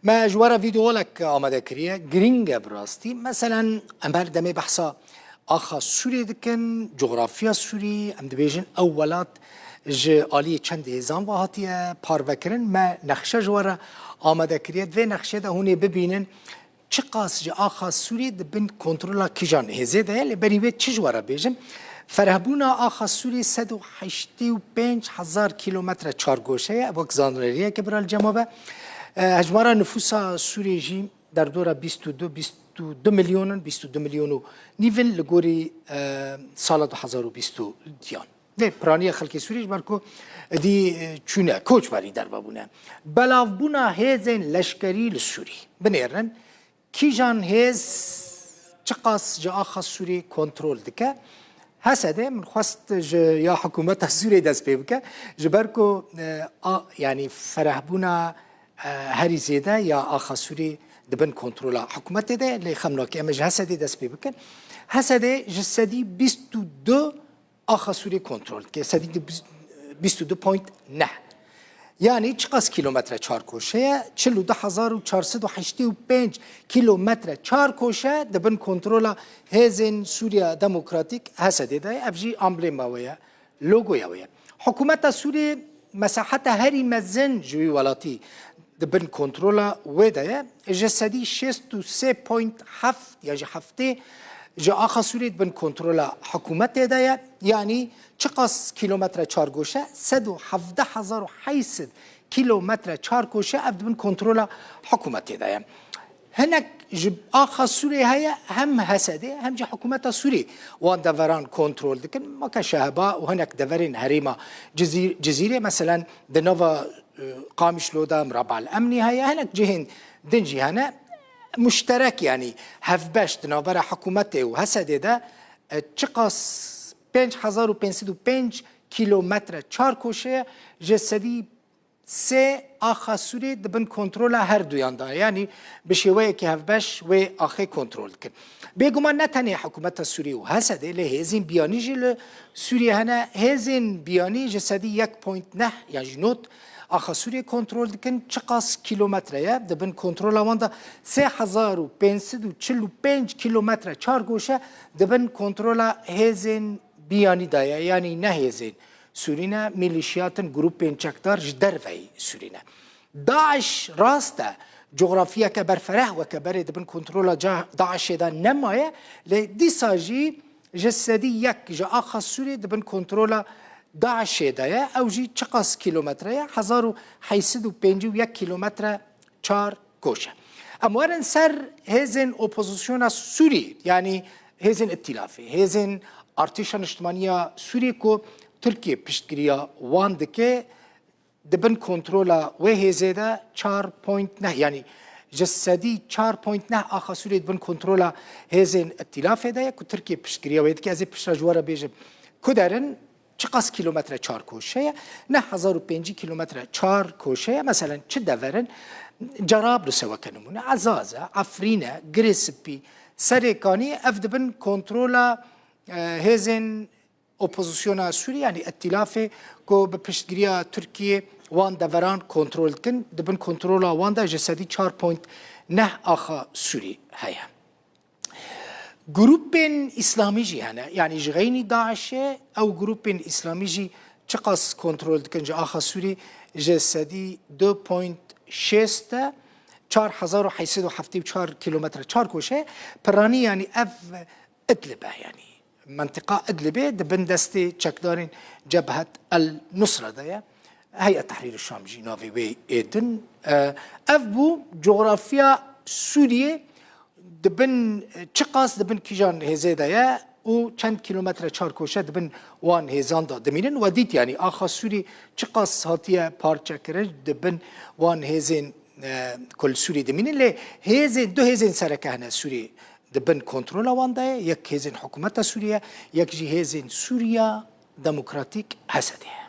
ما جوارا فيديو لك آماده كريه جرينجا براستي مثلا امبر دمي بحثا اخا سوري دكن جغرافيا سوري ام دبيجن اولات ج آلی چند هزان و هاتیه پاروکرن ما نقشه جوارا آماده کریت و نقشه ده هونه ببینن چه قاس جا آخا سوری دبن کنترل کیجان هزه ده لبریوه چه جوارا بیجم فرهبونا آخا سوری 185,000 کیلومتر چارگوشه وقت زانریه که برال جمعه هجمارا نفوسا سوری جی در دورا 22 میلیون 22 میلیون و نیون لگوری سال 2020 دیان و پرانی خلک سوریش برکو دی چونه کوچ باری در بابونه بلاو بونا هزین لشکری لسوری بنیرن کی جان هز چقاس جا آخا سوری کنترل دکه هسده من خواست یا حکومت سوری دست بکه جبرکو یعنی فرهبونا هری زیده یا آخا سوری دبن کنترل حکومت ده لی خمناکی اما هسده دست بکن هسده جسدی 22 آخا سوری کنترل که سدی 22.9 یعنی چقدر کیلومتر چارکوشه 42,485 کیلومتر چارکوشه دبن کنترل هزین سوریا دموکراتیک هسته ده افجی امبلم ویا لوگو ویا حکومت سوری مساحت هری مزن جوی ولاتی دبن کنترل وده جسدی 63.7 یا هفته جا آخا سوری دبن کنترل حکومت ده یعنی چقدر کیلومتر چارگوشه 117,800 کیلومتر چارگوشه دبن کنترل حکومت ده هناك جب آخا سوري هيا هم هسده هم جا حكومة سوري وان دفران كنترول لكن ما كشهباء وهناك دفرين هريمة جزيرة مثلا دنوفا قامش لودا مربع الأمني هيا هناك جهن دنجي هنا مشترك يعني هفباش دنوفرا حكومته وهسده ده تشقص 5,505 كيلومتر چاركوشه جسدي سه آخا سوری دبن کنترل هر دویان داره یعنی به شیوهی که هفبش و آخه کنترل کن بگمان نه تنها حکومت سوری و هسته له هزین بیانی جل سوری هنه هزین بیانی جسدی 1.9 یعنی نوت آخا سوری کنترل کن چقاس کیلومتره دبن کنترل واندا 3,545 کیلومتر چارگوشه دبن کنترل هزین بیانی داره یعنی نه هزین سورينا ميليشياتن جروبين چكدار جدر في سورينا داعش راسته جغرافيا كبر فرح وكبر دبن كنترولا داعش دا نمايا لدي ساجي جسدي يك جا آخا سوري دبن كنترولا داعش دا او جي چقاس كيلومتر 1,851 كيلومتر چار كوشه اموارن سر هزن اوبوزيسيون سوري يعني هزن اتلافي هزن ارتشان اجتماعية سوري كو ترکیه پشتگیری وان دکه دبن کنترل و زده 4.9 یعنی جسدی 4.9 آخا سوری دبن کنترل هزین ائتلاف ده که ترکیه پشتگیری و دکه از پشت جواره بیجم کدرن چقدر کیلومتر چار کوشه نه 1,005 کیلومتر چار کوشه مثلا چه دورن جراب رسوا کنمونه عزازه عفرینه گریسپی سرکانی اف دبن کنترل هزین اپوزیسیون سوری یعنی ائتلاف کو به پشتگیری ترکیه وان دوران کنترل کن دبن کنترل وان دا جسدی 4.9 آخا سوری هیا گروپین اسلامی جی هنه یعنی جغینی داعشه او گروپین اسلامی جی چقاس کنترل کن جا آخا سوری جسدی 2.6 4,874 کیلومتر چار کوشه پرانی یعنی اف ادلبه یعنی منطقة إدلبة دبن دستي تشكدارين جبهة النصرة دايا هيئة تحرير الشام جينافي وي إيدن أفبو جغرافيا سوريا دبن تشقاس دبن كيجان هزي دايا و چند كيلومتر چاركوشة دبن وان هزان دا دمينن وديت يعني آخا سوري تشقاس هاتيا پارچا کرج دبن وان هزين كل سوري دمينن لي هزين دو هزين سركه هنا سوري دبن کنترل وان ده یک هزین حکومت سوریه یک جهازین سوریا دموکراتیک هسته